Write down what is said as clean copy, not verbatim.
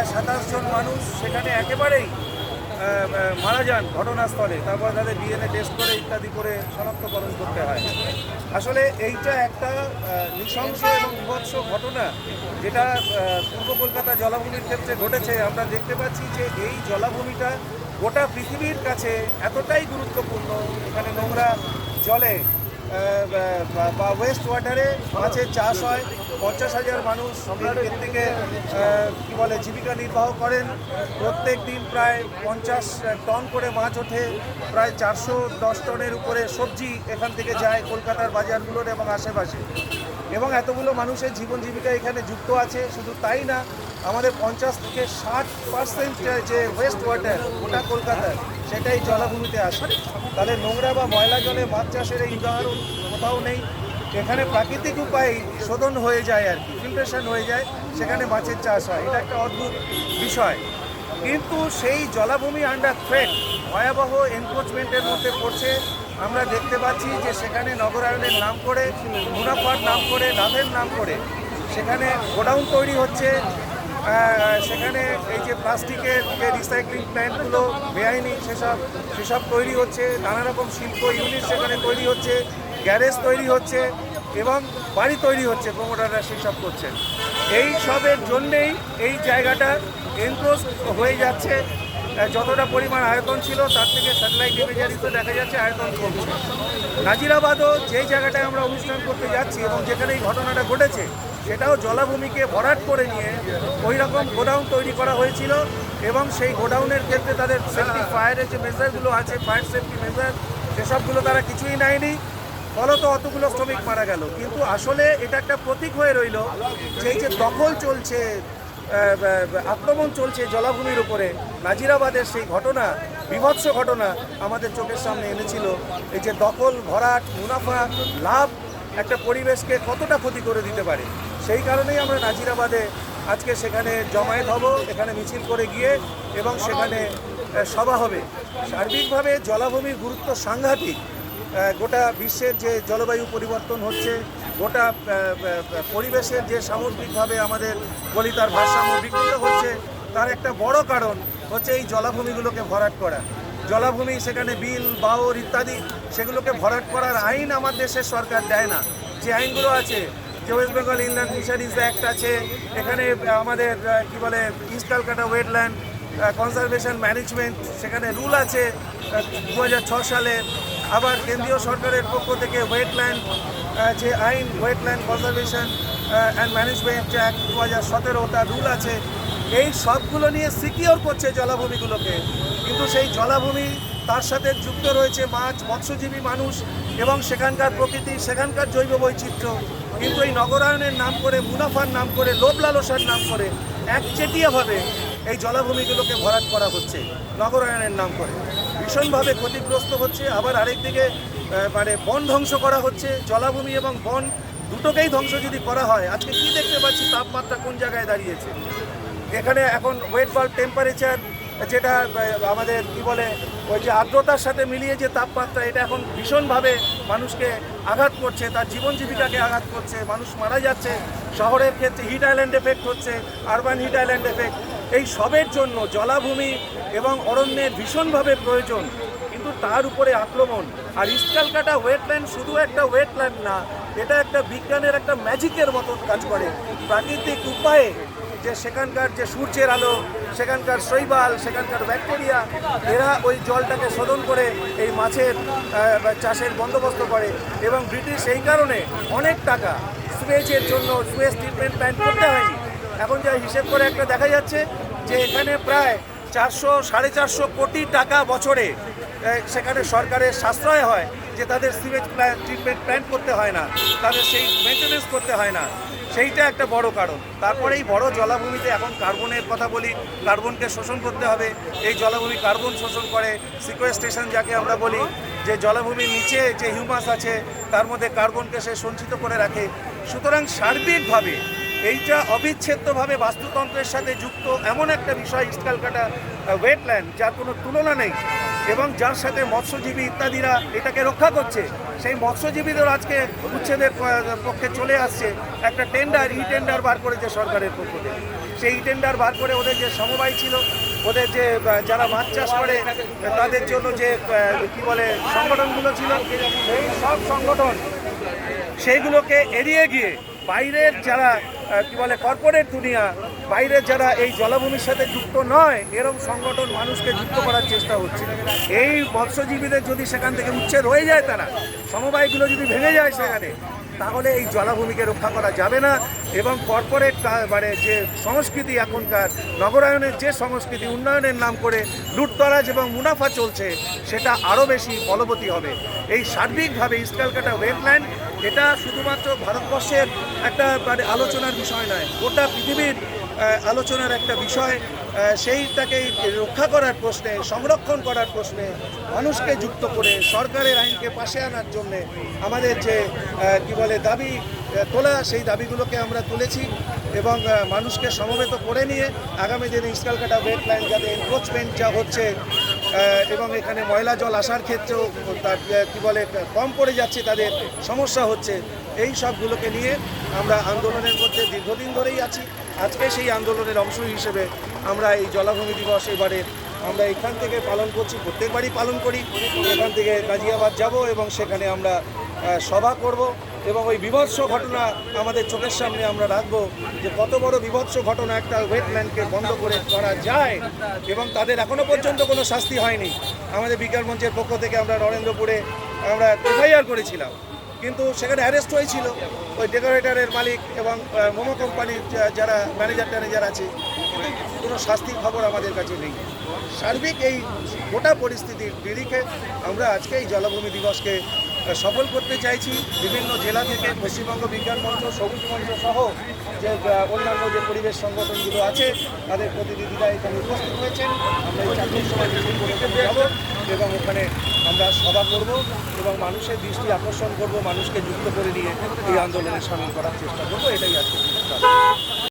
প্রায় 27 জন মানুষ সেখানে একেবারেই মারা যান ঘটনাস্থলে। তারপর তাদের ডিএনএ টেস্ট করে ইত্যাদি করে শনাক্তকরণ করতে হয়। আসলে এইটা একটা নৃশংস এবং বিভৎস ঘটনা, যেটা পূর্ব কলকাতা জলাভূমির ক্ষেত্রে ঘটেছে। আমরা দেখতে পাচ্ছি যে এই জলাভূমিটা গোটা পৃথিবীর কাছে এতটাই গুরুত্বপূর্ণ। এখানে নোংরা জলে বা ওয়েস্ট ওয়াটারে মাছের চাষ হয়। 50,000 মানুষ এর থেকে কী বলে জীবিকা নির্বাহ করেন। প্রত্যেক দিন প্রায় 50 টন করে মাছ ওঠে, প্রায় 410 টনের উপরে সবজি এখান থেকে যায় কলকাতার বাজারগুলোর এবং আশেপাশে। এবং এতগুলো মানুষের জীবন জীবিকা এখানে যুক্ত আছে। শুধু তাই না, আমাদের 50 থেকে 60% যে ওয়েস্ট ওয়াটার গোটা কলকাতার, সেটাই জলাভূমিতে আসে। তাহলে নোংরা বা ময়লা জলে মাছ চাষের এই উদাহরণ কোথাও নেই। এখানে প্রাকৃতিক উপায়ে শোধন হয়ে যায় আর কি, ফিল্ট্রেশন হয়ে যায়, সেখানে মাছের চাষ হয়। এটা একটা অদ্ভুত বিষয়। কিন্তু সেই জলাভূমি আন্ডার থ্রেট, ভয়াবহ এনক্রোচমেন্টের মধ্যে পড়ছে। আমরা দেখতে পাচ্ছি যে সেখানে নগরায়নের নাম করে, মুনাফার নাম করে, লাভের নাম করে সেখানে গোডাউন তৈরি হচ্ছে। সেখানে এই যে প্লাস্টিকের যে রিসাইক্লিং প্ল্যান্টগুলো বেআইনি সেসব তৈরি হচ্ছে। নানা রকম শিল্প ইউনিট সেখানে তৈরি হচ্ছে, গ্যারেজ তৈরি হচ্ছে এবং বাড়ি তৈরি হচ্ছে। প্রমোটাররা সেসব করছেন। এই সবের জন্যেই এই জায়গাটা এনক্রোচ হয়ে যাচ্ছে। যতটা পরিমাণ আয়তন ছিল তার থেকে স্যাটেলাইট ইমেজারিতে দেখা যাচ্ছে আয়তন কমছে। নাজিরাবাদও যেই জায়গাটায় আমরা অনুষ্ঠান করতে যাচ্ছি এবং যেখানে এই ঘটনাটা ঘটেছে, সেটাও জলাভূমিকে ভরাট করে নিয়ে ওই রকম গোডাউন তৈরি করা হয়েছিল। এবং সেই গোডাউনের ক্ষেত্রে তাদের সেফটি ফায়ারের যে মেজারগুলো আছে, ফায়ার সেফটি মেজার, সেসবগুলো তারা কিছুই নেয়নি। ফলত অতগুলো শ্রমিক মারা গেল। কিন্তু আসলে এটা একটা প্রতীক হয়ে রইল যে এই যে দখল চলছে, আক্রমণ চলছে জলাভূমির উপরে। নাজিরাবাদের সেই ঘটনা, বিভৎস ঘটনা আমাদের চোখের সামনে এনেছিল। এই যে দখল, ভরাট, মুনাফা, লাভ একটা পরিবেশকে কতটা ক্ষতি করে দিতে পারে। সেই কারণেই আমরা নাজিরাবাদে আজকে সেখানে জমায়েত হব, এখানে মিছিল করে গিয়ে, এবং সেখানে সভা হবে। সার্বিকভাবে জলাভূমির গুরুত্ব সাংঘাতিক। গোটা বিশ্বের যে জলবায়ু পরিবর্তন হচ্ছে, গোটা পরিবেশের যে সামগ্রিকভাবে আমাদের গলিতার ভারসাম্য বিকৃত হচ্ছে, তার একটা বড় কারণ হচ্ছে এই জলাভূমিগুলোকে ভরাট করা। জলাভূমি, সেখানে বিল, বাওর ইত্যাদি, সেগুলোকে ভরাট করার আইন আমার দেশের সরকার দেয় না। যে আইনগুলো আছে, যে West Bengal inland fisheries act আছে, এখানে আমাদের কি বলে east Calcutta wetland conservation management, সেখানে রুল আছে 2006 সালে। আবার কেন্দ্রীয় সরকারের পক্ষ থেকে ওয়েটল্যান্ড যে আইন, wetland conservation and management act 2017, তার রুল আছে। এই সবগুলো নিয়ে সিকিওর করছে জলাভূমিগুলোকে। কিন্তু সেই জলাভূমি, তার সাথে যুক্ত রয়েছে মাছ, মৎস্যজীবী মানুষ এবং সেখানকার প্রকৃতি, সেখানকার জৈব বৈচিত্র্য। কিন্তু এই নগরায়নের নাম করে, মুনাফার নাম করে, লোভ লালসার নাম করে একচেটিয়াভাবে এই জলাভূমিগুলোকে ভরাট করা হচ্ছে নগরায়নের নাম করে। ভীষণভাবে ক্ষতিগ্রস্ত হচ্ছে। আবার আরেকদিকে মানে বন ধ্বংস করা হচ্ছে। জলাভূমি এবং বন দুটোকেই ধ্বংস যদি করা হয়, আজকে কি দেখতে পাচ্ছি, তাপমাত্রা কোন জায়গায় দাঁড়িয়েছে। এখানে এখন ওয়েট বাল্ব টেম্পারেচার, যেটা আমাদের কি বলে ওই যে আর্দ্রতার সাথে মিলিয়ে যে তাপমাত্রা, এটা এখন ভীষণভাবে মানুষকে আঘাত করছে, তার জীবন জীবিকাকে আঘাত করছে। মানুষ মারা যাচ্ছে। শহরের ক্ষেত্রে হিট আইল্যান্ড এফেক্ট হচ্ছে, আরবান হিট আইল্যান্ড এফেক্ট। এই সবের জন্য জলাভূমি এবং অরণ্যের ভীষণভাবে প্রয়োজন। কিন্তু তার উপরে আক্রমণ। আর ইস্ট ক্যালকাটা ওয়েটল্যান্ড শুধু একটা ওয়েটল্যান্ড না, এটা একটা বিজ্ঞানের একটা ম্যাজিকের মতন কাজ করে। প্রাকৃতিক উপায়ে যে সেখানকার যে সূর্যের আলো, সেখানকার শৈবাল, সেখানকার ব্যাকটেরিয়া, এরা ওই জলটাকে শোধন করে এই মাছের চাষের বন্দোবস্ত করে। এবং ব্রিটিশ এই কারণে অনেক টাকা সুয়েজের জন্য, সুয়েজ ট্রিটমেন্ট প্ল্যান্ট করতে হয়নি। এখন যা হিসেব করে একটা দেখা যাচ্ছে যে এখানে প্রায় 400-450 কোটি টাকা বছরে সেখানে সরকারের সাশ্রয় হয়, যে তাদের সিওয়েজ ট্রিটমেন্ট প্ল্যান্ট করতে হয় না, তাদের সেই মেনটেনেন্স করতে হয় না। সেইটা একটা বড় কারণ। তারপরে এই বড় জলাভূমিতে এখন কার্বনের কথা বলি, কার্বনকে শোষণ করতে হবে। এই জলাভূমি কার্বন শোষণ করে, সিকোয়েস্ট্রেশন যাকে আমরা বলি, যে জলাভূমির নিচে যে হিউমাস আছে তার মধ্যে কার্বনকে সে সঞ্চিত করে রাখে। সুতরাং সার্বিকভাবে এইটা অবিচ্ছেদ্যভাবে বাস্তুতন্ত্রের সাথে যুক্ত এমন একটা বিষয় ইস্ট ক্যালকাটা ওয়েটল্যান্ড, যার কোনো তুলনা নেই এবং যার সাথে মৎস্যজীবী ইত্যাদিরা এটাকে রক্ষা করছে। সেই মৎস্যজীবীদের আজকে উচ্ছেদের পক্ষে চলে আসছে একটা টেন্ডার, ই টেন্ডার বার করেছে সরকারের পক্ষ থেকে। সেই ই টেন্ডার বার করে ওদের যে সমবায় ছিল, ওদের যে যারা মাছ চাষ করে তাদের জন্য যে কি বলে সংগঠনগুলো ছিল, সেই সব সংগঠন সেইগুলোকে এড়িয়ে গিয়ে বাইরের যারা কি বলে কর্পোরেট দুনিয়া, বাইরের যারা এই জলাভূমির সাথে যুক্ত নয় এরকম সংগঠন মানুষকে যুক্ত করার চেষ্টা হচ্ছে। এই মৎস্যজীবীদের যদি সেখান থেকে উচ্ছেদ হয়ে যায়, তারা সমবায়গুলো যদি ভেঙে যায় সেখানে, তাহলে এই জলাভূমিকে রক্ষা করা যাবে না। এবং কর্পোরেট মানে যে সংস্কৃতি এখনকার নগরায়নের যে সংস্কৃতি, উন্নয়নের নাম করে লুটতরাজ এবং মুনাফা চলছে, সেটা আরও বেশি বলবতী হবে। এই সার্বিকভাবে ইস্ট ক্যালকাটা ওয়েটল্যান্ড এটা শুধুমাত্র ভারতবর্ষের একটা মানে আলোচনার বিষয় নয়, গোটা পৃথিবীর আলোচনার একটা বিষয়। সেইটাকে রক্ষা করার প্রশ্নে, সংরক্ষণ করার প্রশ্নে মানুষকে যুক্ত করে সরকারের আইনকে পাশে আনার জন্যে আমাদের যে কি বলে দাবি তোলা, সেই দাবিগুলোকে আমরা তুলেছি এবং মানুষকে সমবেত করে নিয়ে আগামী দিনে ইস্ট ক্যালকাটা ওয়েটল্যান্ড যাতে এনক্রোচমেন্ট যা হচ্ছে এবং এখানে ময়লা জল আসার ক্ষেত্রেও তার কী বলে কম পড়ে যাচ্ছে, তাদের সমস্যা হচ্ছে, এই সবগুলোকে নিয়ে আমরা আন্দোলনের মধ্যে দীর্ঘদিন ধরেই আছি। আজকে সেই আন্দোলনের অংশ হিসেবে আমরা এই জলাভূমি দিবস এবারে আমরা এখান থেকে পালন করছি, প্রত্যেকবারই পালন করি। এখান থেকে গাজিয়াবাদ যাব এবং সেখানে আমরা সভা করব এবং ওই বিভৎস ঘটনা আমাদের চোখের সামনে আমরা রাখবো যে কত বড় বিভৎস ঘটনা একটা ওয়েটল্যান্ডকে বন্ধ করে করা যায় এবং তাদের এখনও পর্যন্ত কোনো শাস্তি হয়নি। আমাদের বিকাশ মঞ্চের পক্ষ থেকে আমরা নরেন্দ্রপুরে আমরা এফআইআর করেছিলাম, কিন্তু সেখানে অ্যারেস্ট হয়েছিল ওই ডেকোরেটরের মালিক এবং মোমো কোম্পানির যারা ম্যানেজার আছে, কিন্তু কোনো শাস্তির খবর আমাদের কাছে নেই। সার্বিক এই গোটা পরিস্থিতির নিরিখে আমরা আজকে এই জলাভূমি দিবসকে সফল করতে চাইছি। বিভিন্ন জেলা থেকে পশ্চিমবঙ্গ বিজ্ঞান মঞ্চ, সবুজ মঞ্চ সহ যে অন্যান্য যে পরিবেশ সংগঠনগুলো আছে তাদের প্রতিনিধিরা এখানে উপস্থিত হয়েছেন। আমরা এই 4টির সময় মিছিল করে যাব এবং ওখানে আমরা সভা করব এবং মানুষের দৃষ্টি আকর্ষণ করব, মানুষকে যুক্ত করে নিয়ে এই আন্দোলনে সামিল করার চেষ্টা করব। এটাই আজকে